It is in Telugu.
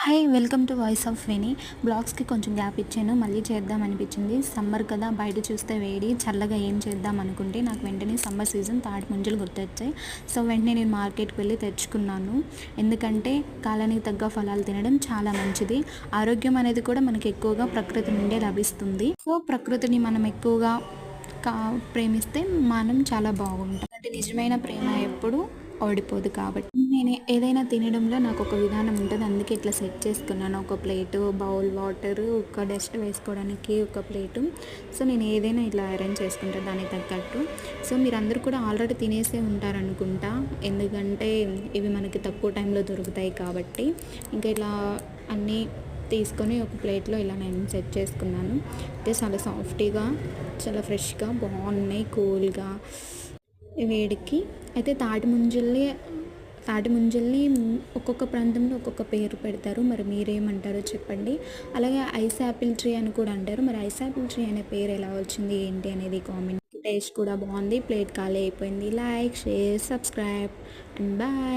Hi welcome to voice of Veni. బ్లాగ్స్కి కొంచెం గ్యాప్ ఇచ్చాను, మళ్ళీ చేద్దాం అనిపించింది. సమ్మర్ కదా, బయట చూస్తే వేడి, చల్లగా ఏం చేద్దాం అనుకుంటే నాకు వెంటనే సమ్మర్ సీజన్ తాటి ముంజలు గుర్తొచ్చాయి. సో వెంటనే నేను మార్కెట్కి వెళ్ళి తెచ్చుకున్నాను. ఎందుకంటే కాలానికి తగ్గ ఫలాలు తినడం చాలా మంచిది. ఆరోగ్యం అనేది కూడా మనకి ఎక్కువగా ప్రకృతి నుండే లభిస్తుంది. సో ప్రకృతిని మనం ఎక్కువగా ప్రేమిస్తే మనం చాలా బాగుంటాం. అంటే నిజమైన ప్రేమ ఎప్పుడు ఓడిపోదు. కాబట్టి నేను ఏదైనా తినడంలో నాకు ఒక విధానం ఉంటుంది, అందుకే ఇట్లా సెట్ చేసుకున్నాను. ఒక ప్లేటు, బౌల్ వాటర్, ఒక డస్ట్ వేసుకోవడానికి ఒక ప్లేటు. సో నేను ఏదైనా ఇట్లా అరేంజ్ చేసుకుంటాను దానికి తగ్గట్టు. సో మీరందరూ కూడా ఆల్రెడీ తినేసే ఉంటారనుకుంటా, ఎందుకంటే ఇవి మనకి తక్కువ టైంలో దొరుకుతాయి కాబట్టి. ఇంకా ఇట్లా అన్నీ తీసుకొని ఒక ప్లేట్లో ఇలా నేను సెట్ చేసుకున్నాను. అయితే చాలా సాఫ్టీగా, చాలా ఫ్రెష్గా బాగున్నాయి, కూల్గా వేడికి. అయితే తాటి ముంజల్ని ఒక్కొక్క ప్రాంతంలో ఒక్కొక్క పేరు పెడతారు, మరి మీరేమంటారో చెప్పండి. అలాగే ఐస్ యాపిల్ ట్రీ అని కూడా అంటారు. మరి ఐస్ యాపిల్ ట్రీ అనే పేరు ఎలా వచ్చింది ఏంటి అనేది కామెంట్. టేస్ట్ కూడా బాగుంది. ప్లేట్ ఖాళీ అయిపోయింది. Like, share, subscribe and bye.